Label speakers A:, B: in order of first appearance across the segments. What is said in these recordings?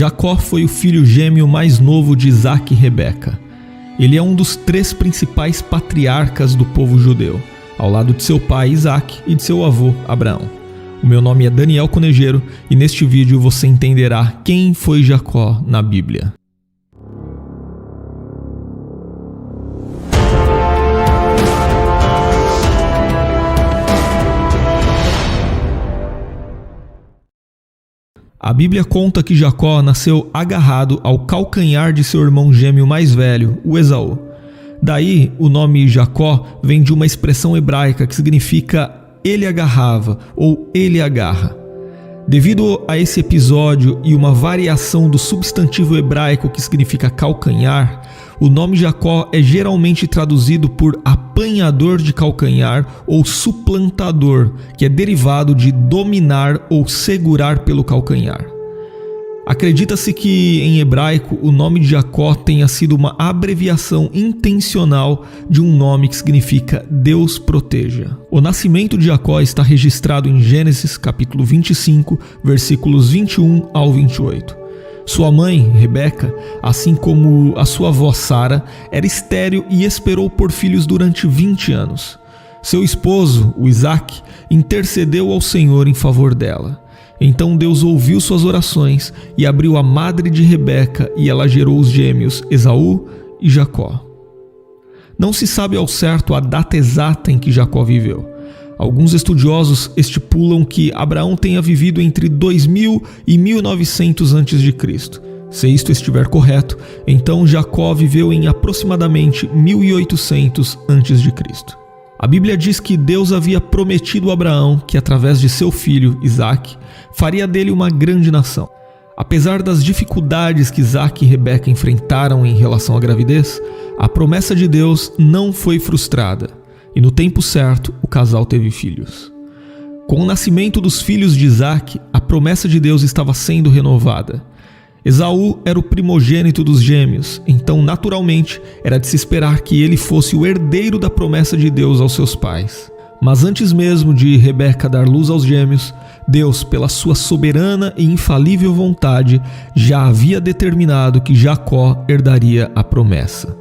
A: Jacó foi o filho gêmeo mais novo de Isaac e Rebeca. Ele é um dos 3 principais patriarcas do povo judeu, ao lado de seu pai Isaac e de seu avô Abraão. O meu nome é Daniel Conejeiro e neste vídeo você entenderá quem foi Jacó na Bíblia. A Bíblia conta que Jacó nasceu agarrado ao calcanhar de seu irmão gêmeo mais velho, o Esaú. Daí, o nome Jacó vem de uma expressão hebraica que significa ele agarrava ou ele agarra. Devido a esse episódio e uma variação do substantivo hebraico que significa calcanhar, o nome Jacó é geralmente traduzido por apanhador de calcanhar ou suplantador, que é derivado de dominar ou segurar pelo calcanhar. Acredita-se que, em hebraico, o nome de Jacó tenha sido uma abreviação intencional de um nome que significa Deus proteja. O nascimento de Jacó está registrado em Gênesis capítulo 25, versículos 21 ao 28. Sua mãe, Rebeca, assim como a sua avó Sara, era estéril e esperou por filhos durante 20 anos. Seu esposo, o Isaac, intercedeu ao Senhor em favor dela. Então Deus ouviu suas orações e abriu a madre de Rebeca e ela gerou os gêmeos Esaú e Jacó. Não se sabe ao certo a data exata em que Jacó viveu. Alguns estudiosos estipulam que Abraão tenha vivido entre 2000 e 1900 a.C. Se isto estiver correto, então Jacó viveu em aproximadamente 1800 a.C. A Bíblia diz que Deus havia prometido a Abraão que, através de seu filho, Isaac, faria dele uma grande nação. Apesar das dificuldades que Isaac e Rebeca enfrentaram em relação à gravidez, a promessa de Deus não foi frustrada, e no tempo certo o casal teve filhos. Com o nascimento dos filhos de Isaac, a promessa de Deus estava sendo renovada. Esaú era o primogênito dos gêmeos, então naturalmente era de se esperar que ele fosse o herdeiro da promessa de Deus aos seus pais. Mas antes mesmo de Rebeca dar luz aos gêmeos, Deus, pela sua soberana e infalível vontade, já havia determinado que Jacó herdaria a promessa.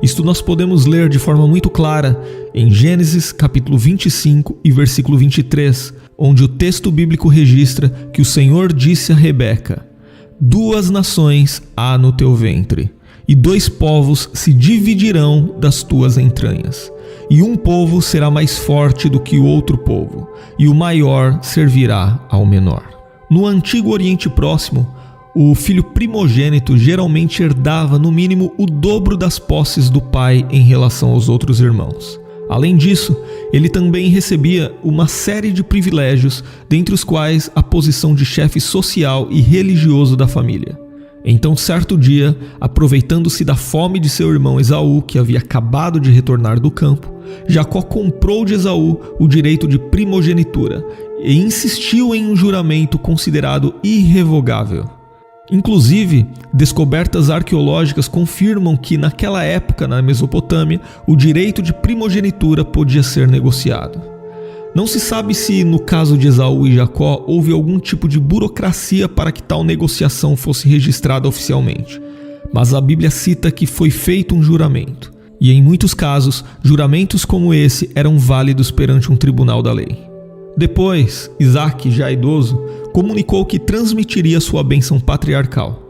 A: Isto nós podemos ler de forma muito clara em Gênesis capítulo 25 e versículo 23, onde o texto bíblico registra que o Senhor disse a Rebeca: 2 nações há no teu ventre, e 2 povos se dividirão das tuas entranhas. E um povo será mais forte do que o outro povo, e o maior servirá ao menor. No antigo Oriente Próximo, o filho primogênito geralmente herdava no mínimo o dobro das posses do pai em relação aos outros irmãos. Além disso, ele também recebia uma série de privilégios, dentre os quais a posição de chefe social e religioso da família. Então, certo dia, aproveitando-se da fome de seu irmão Esaú, que havia acabado de retornar do campo, Jacó comprou de Esaú o direito de primogenitura e insistiu em um juramento considerado irrevogável. Inclusive, descobertas arqueológicas confirmam que naquela época, na Mesopotâmia, o direito de primogenitura podia ser negociado. Não se sabe se, no caso de Esaú e Jacó, houve algum tipo de burocracia para que tal negociação fosse registrada oficialmente, mas a Bíblia cita que foi feito um juramento, e em muitos casos, juramentos como esse eram válidos perante um tribunal da lei. Depois, Isaac, já idoso, comunicou que transmitiria sua bênção patriarcal.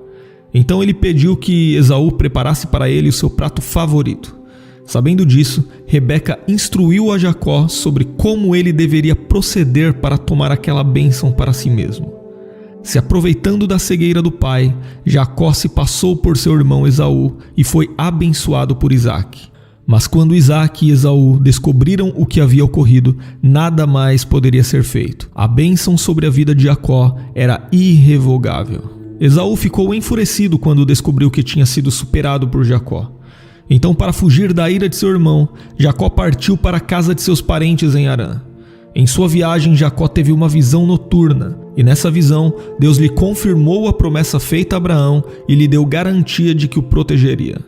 A: Então ele pediu que Esaú preparasse para ele o seu prato favorito. Sabendo disso, Rebeca instruiu a Jacó sobre como ele deveria proceder para tomar aquela bênção para si mesmo. Se aproveitando da cegueira do pai, Jacó se passou por seu irmão Esaú e foi abençoado por Isaac. Mas quando Isaac e Esaú descobriram o que havia ocorrido, nada mais poderia ser feito. A bênção sobre a vida de Jacó era irrevogável. Esaú ficou enfurecido quando descobriu que tinha sido superado por Jacó. Então, para fugir da ira de seu irmão, Jacó partiu para a casa de seus parentes em Harã. Em sua viagem, Jacó teve uma visão noturna, e nessa visão, Deus lhe confirmou a promessa feita a Abraão e lhe deu garantia de que o protegeria.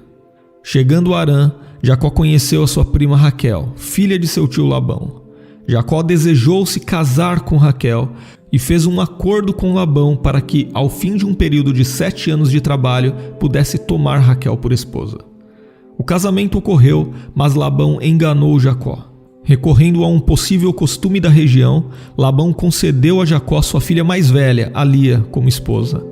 A: Chegando a Harã, Jacó conheceu a sua prima Raquel, filha de seu tio Labão. Jacó desejou se casar com Raquel, e fez um acordo com Labão para que, ao fim de um período de 7 anos de trabalho, pudesse tomar Raquel por esposa. O casamento ocorreu, mas Labão enganou Jacó. Recorrendo a um possível costume da região, Labão concedeu a Jacó sua filha mais velha, a Lia, como esposa.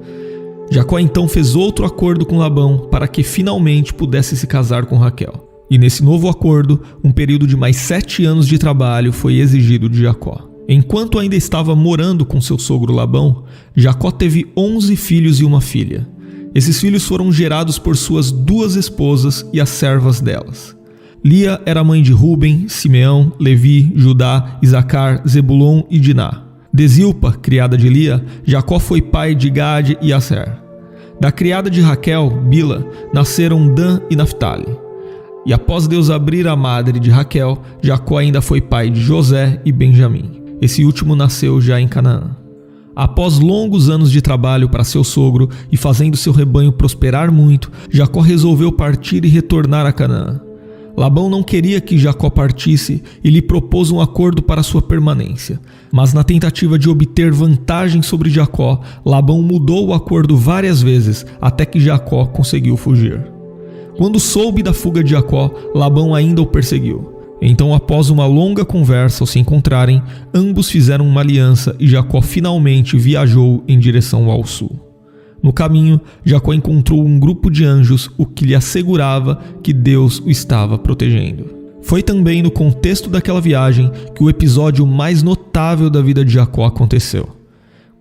A: Jacó então fez outro acordo com Labão para que finalmente pudesse se casar com Raquel. E nesse novo acordo, um período de mais 7 anos de trabalho foi exigido de Jacó. Enquanto ainda estava morando com seu sogro Labão, Jacó teve 11 filhos e uma filha. Esses filhos foram gerados por suas 2 esposas e as servas delas. Lia era mãe de Ruben, Simeão, Levi, Judá, Isacar, Zebulon e Diná. De Zilpa, criada de Lia, Jacó foi pai de Gade e Aser. Da criada de Raquel, Bila, nasceram Dan e Naphtali. E após Deus abrir a madre de Raquel, Jacó ainda foi pai de José e Benjamim. Esse último nasceu já em Canaã. Após longos anos de trabalho para seu sogro e fazendo seu rebanho prosperar muito, Jacó resolveu partir e retornar a Canaã. Labão não queria que Jacó partisse e lhe propôs um acordo para sua permanência. Mas na tentativa de obter vantagem sobre Jacó, Labão mudou o acordo várias vezes até que Jacó conseguiu fugir. Quando soube da fuga de Jacó, Labão ainda o perseguiu. Então, após uma longa conversa ao se encontrarem, ambos fizeram uma aliança e Jacó finalmente viajou em direção ao sul. No caminho, Jacó encontrou um grupo de anjos, o que lhe assegurava que Deus o estava protegendo. Foi também no contexto daquela viagem que o episódio mais notável da vida de Jacó aconteceu.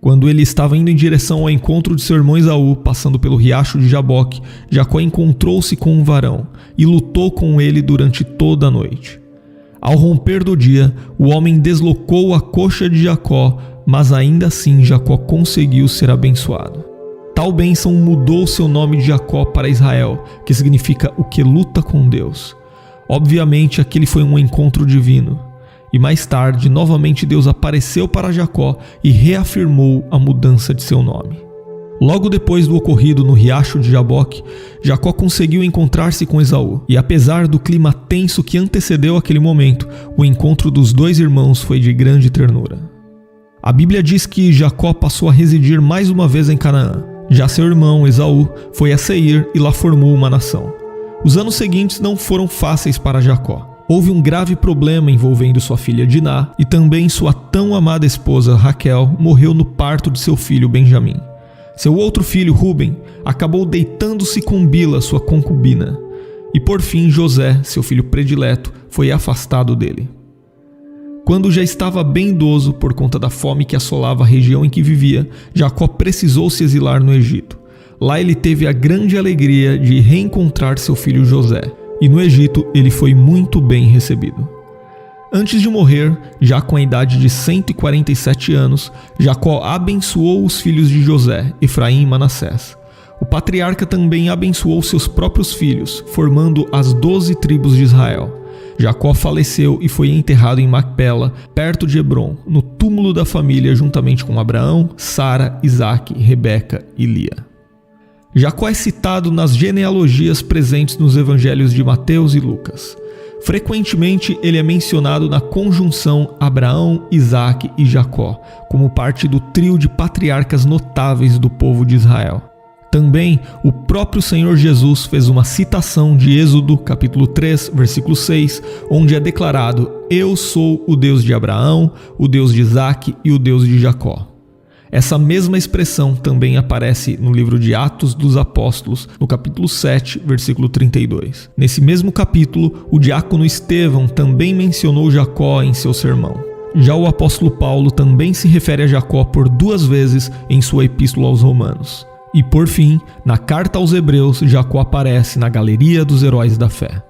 A: Quando ele estava indo em direção ao encontro de seu irmão Esaú, passando pelo riacho de Jaboque, Jacó encontrou-se com um varão e lutou com ele durante toda a noite. Ao romper do dia, o homem deslocou a coxa de Jacó, mas ainda assim Jacó conseguiu ser abençoado. Tal bênção mudou seu nome de Jacó para Israel, que significa o que luta com Deus. Obviamente, aquele foi um encontro divino. E mais tarde, novamente Deus apareceu para Jacó e reafirmou a mudança de seu nome. Logo depois do ocorrido no riacho de Jaboque, Jacó conseguiu encontrar-se com Esaú. E apesar do clima tenso que antecedeu aquele momento, o encontro dos 2 irmãos foi de grande ternura. A Bíblia diz que Jacó passou a residir mais uma vez em Canaã. Já seu irmão Esaú foi a Seir e lá formou uma nação. Os anos seguintes não foram fáceis para Jacó. Houve um grave problema envolvendo sua filha Diná e também sua tão amada esposa Raquel morreu no parto de seu filho Benjamim. Seu outro filho Ruben acabou deitando-se com Bila, sua concubina. E por fim José, seu filho predileto, foi afastado dele. Quando já estava bem idoso por conta da fome que assolava a região em que vivia, Jacó precisou se exilar no Egito. Lá ele teve a grande alegria de reencontrar seu filho José, e no Egito ele foi muito bem recebido. Antes de morrer, já com a idade de 147 anos, Jacó abençoou os filhos de José, Efraim e Manassés. O patriarca também abençoou seus próprios filhos, formando as 12 tribos de Israel. Jacó faleceu e foi enterrado em Macpela, perto de Hebrom, no túmulo da família juntamente com Abraão, Sara, Isaque, Rebeca e Lia. Jacó é citado nas genealogias presentes nos evangelhos de Mateus e Lucas. Frequentemente ele é mencionado na conjunção Abraão, Isaque e Jacó, como parte do trio de patriarcas notáveis do povo de Israel. Também o próprio Senhor Jesus fez uma citação de Êxodo, capítulo 3, versículo 6, onde é declarado: Eu sou o Deus de Abraão, o Deus de Isaque e o Deus de Jacó. Essa mesma expressão também aparece no livro de Atos dos Apóstolos, no capítulo 7, versículo 32. Nesse mesmo capítulo, o diácono Estevão também mencionou Jacó em seu sermão. Já o apóstolo Paulo também se refere a Jacó por 2 vezes em sua epístola aos Romanos. E por fim, na carta aos Hebreus, Jacó aparece na galeria dos heróis da fé.